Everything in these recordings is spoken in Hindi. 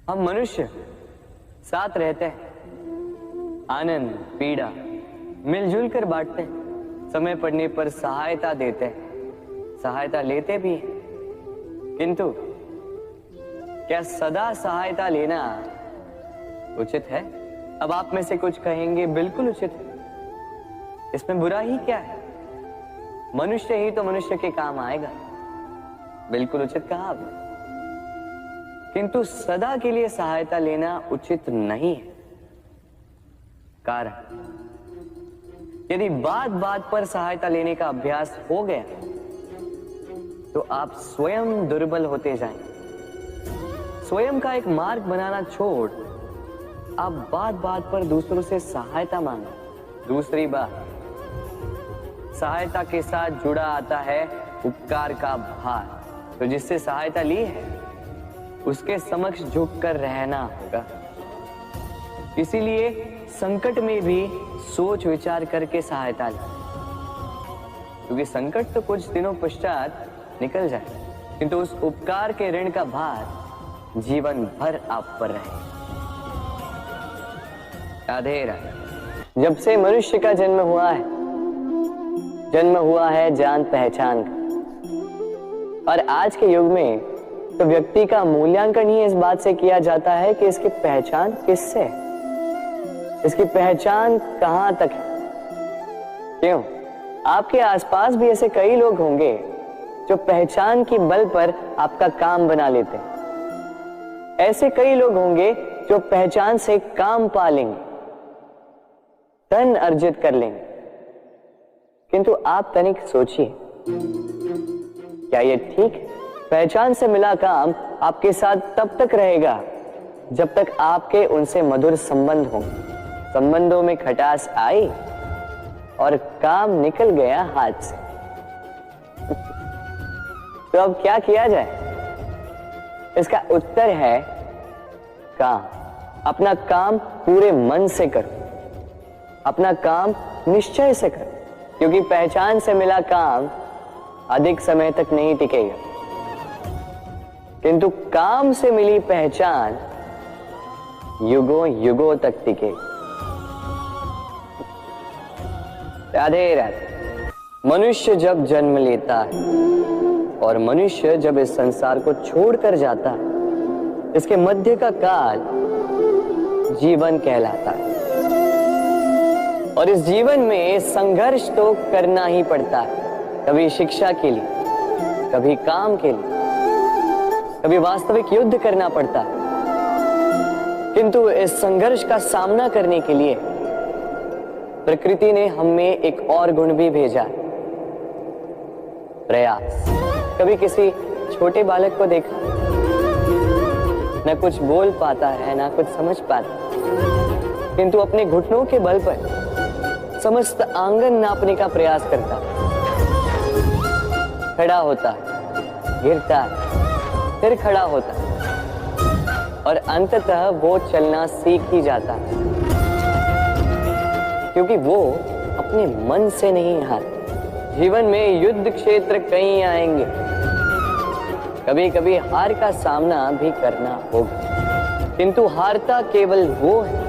हम मनुष्य साथ रहते हैं, आनंद पीड़ा मिलजुल कर बांटते हैं, समय पड़ने पर सहायता देते हैं, सहायता लेते भी हैं। किंतु क्या सदा सहायता लेना उचित है? अब आप में से कुछ कहेंगे बिल्कुल उचित है, इसमें बुरा ही क्या है? मनुष्य ही तो मनुष्य के काम आएगा। बिल्कुल उचित कहा आपने। किंतु सदा के लिए सहायता लेना उचित नहीं है। कारण, यदि बात बात पर सहायता लेने का अभ्यास हो गया तो आप स्वयं दुर्बल होते जाएंगे। स्वयं का एक मार्ग बनाना छोड़ आप बात बात पर दूसरों से सहायता मांगो। दूसरी बात, सहायता के साथ जुड़ा आता है उपकार का भार। तो जिससे सहायता ली है उसके समक्ष झुककर रहना होगा। इसीलिए संकट में भी सोच विचार करके सहायता लें, क्योंकि संकट तो कुछ दिनों पश्चात निकल जाए, किंतु उस उपकार के ऋण का भार जीवन भर आप पर रहे। राधे राधे। जब से मनुष्य का जन्म हुआ है जान पहचान का। और आज के युग में तो व्यक्ति का मूल्यांकन ही इस बात से किया जाता है कि इसकी पहचान किससे है, इसकी पहचान कहां तक है। क्यों? आपके आसपास भी ऐसे कई लोग होंगे जो पहचान की बल पर आपका काम बना लेते हैं। ऐसे कई लोग होंगे जो पहचान से काम पा लेंगे, धन अर्जित कर लेंगे। किंतु आप तनिक सोचिए, क्या ये ठीक है? पहचान से मिला काम आपके साथ तब तक रहेगा जब तक आपके उनसे मधुर संबंध हों। संबंधों में खटास आई और काम निकल गया हाथ से। तो अब क्या किया जाए? इसका उत्तर है काम। अपना काम पूरे मन से करो, अपना काम निश्चय से करो, क्योंकि पहचान से मिला काम अधिक समय तक नहीं टिकेगा, किंतु काम से मिली पहचान युगों युगों तक टिकेगी। राधे राधे। मनुष्य जब जन्म लेता है और मनुष्य जब इस संसार को छोड़कर जाता है, इसके मध्य का काल जीवन कहलाता है। और इस जीवन में संघर्ष तो करना ही पड़ता है, कभी शिक्षा के लिए, कभी काम के लिए, कभी वास्तविक युद्ध करना पड़ता है। किंतु इस संघर्ष का सामना करने के लिए प्रकृति ने हमें एक और गुण भी भेजा, प्रयास। कभी किसी छोटे बालक को देखा, न कुछ बोल पाता है, ना कुछ समझ पाता, किंतु अपने घुटनों के बल पर समस्त आंगन नापने का प्रयास करता, खड़ा होता, गिरता, फिर खड़ा होता और अंततः वो चलना सीख ही जाता, क्योंकि वो अपने मन से नहीं हारता। जीवन में युद्ध क्षेत्र कई आएंगे, कभी कभी हार का सामना भी करना होगा, किंतु हारता केवल वो है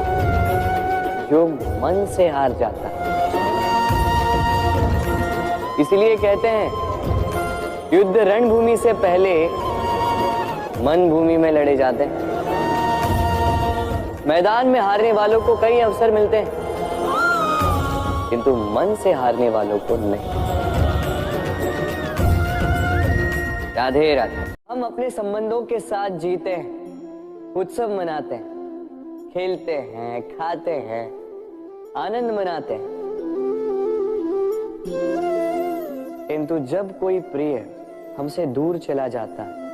जो मन से हार जाता है। इसलिए कहते हैं युद्ध रणभूमि से पहले मन भूमि में लड़े जाते हैं। मैदान में हारने वालों को कई अवसर मिलते हैं, किंतु मन से हारने वालों को नहीं। राधे राधे। हम अपने संबंधों के साथ जीते हैं, उत्सव मनाते हैं, खेलते हैं, खाते हैं, आनंद मनाते हैं, किंतु जब कोई प्रिय हमसे दूर चला जाता है,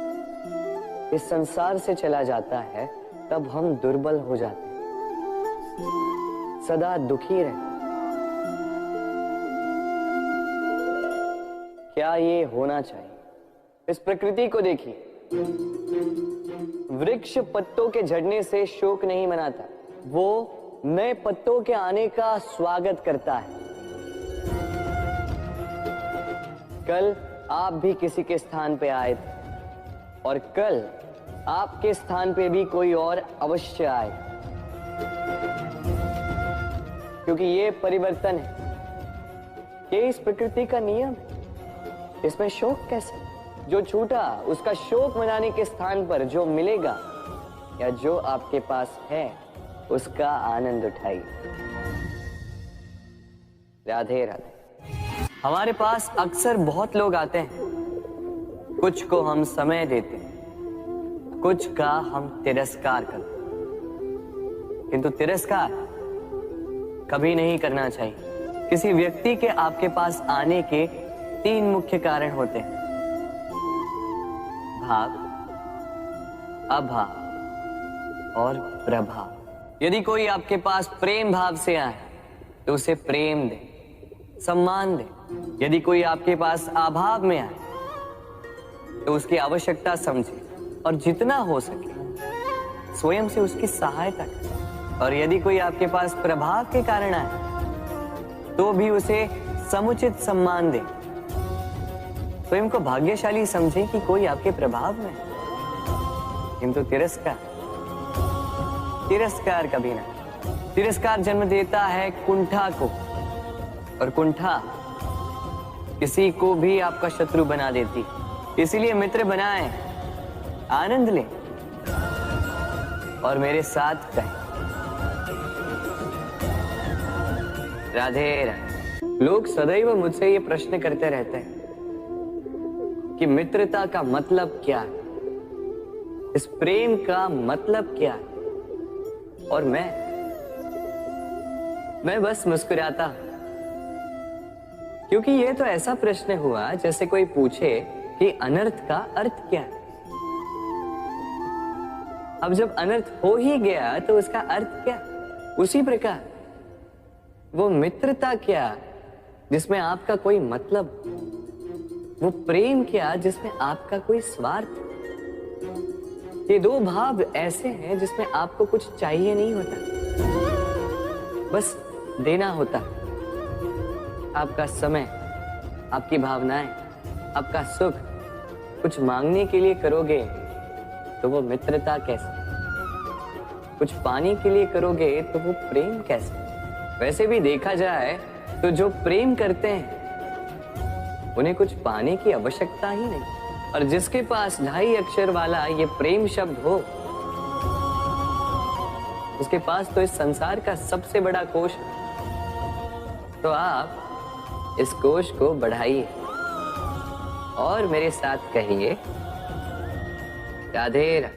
इस संसार से चला जाता है, तब हम दुर्बल हो जाते हैं, सदा दुखी रहते। क्या ये होना चाहिए? इस प्रकृति को देखिए, वृक्ष पत्तों के झड़ने से शोक नहीं मनाता, वो नए पत्तों के आने का स्वागत करता है। कल आप भी किसी के स्थान पे आए थे और कल आपके स्थान पे भी कोई और अवश्य आए, क्योंकि ये परिवर्तन है, ये इस प्रकृति का नियम है। इसमें शोक कैसे? जो छूटा उसका शोक मनाने के स्थान पर जो मिलेगा या जो आपके पास है उसका आनंद उठाइए। राधे राधे। हमारे पास अक्सर बहुत लोग आते हैं, कुछ को हम समय देते हैं, कुछ का हम तिरस्कार करते हैं, किंतु तिरस्कार कभी नहीं करना चाहिए। किसी व्यक्ति के आपके पास आने के 3 मुख्य कारण होते हैं: भाव, अभाव और प्रभाव। यदि कोई आपके पास प्रेम भाव से आए तो उसे प्रेम दे, सम्मान दे। यदि कोई आपके पास अभाव में आए तो उसकी आवश्यकता समझे और जितना हो सके स्वयं से उसकी सहायता करें। और यदि कोई आपके पास प्रभाव के कारण आए तो भी उसे समुचित सम्मान दे। स्वयं को भाग्यशाली समझे कि कोई आपके प्रभाव में है। किंतु तिरस्कार कभी ना। तिरस्कार जन्म देता है कुंठा को, और कुंठा किसी को भी आपका शत्रु बना देती। इसीलिए मित्र बनाएं, आनंद लें और मेरे साथ कहें राधे राधे। लोग सदैव मुझसे ये प्रश्न करते रहते हैं कि मित्रता का मतलब क्या है, इस प्रेम का मतलब क्या है। और मैं बस मुस्कुराता हूं, क्योंकि ये तो ऐसा प्रश्न हुआ जैसे कोई पूछे कि अनर्थ का अर्थ क्या है। अब जब अनर्थ हो ही गया तो उसका अर्थ क्या? उसी प्रकार वो मित्रता क्या जिसमें आपका कोई मतलब, वो प्रेम क्या जिसमें आपका कोई स्वार्थ। ये 2 भाव ऐसे हैं जिसमें आपको कुछ चाहिए नहीं होता, बस देना होता। आपका समय, आपकी भावनाएं, आपका सुख कुछ मांगने के लिए करोगे तो वो मित्रता कैसे? कुछ पाने के लिए करोगे तो वो प्रेम कैसे? वैसे भी देखा जाए तो जो प्रेम करते हैं उन्हें कुछ पाने की आवश्यकता ही नहीं। और जिसके पास 2.5 अक्षर वाला ये प्रेम शब्द हो, उसके पास तो इस संसार का सबसे बड़ा कोश है। तो आप इस कोश को बढ़ाइए और मेरे साथ कहिए राधे राधे।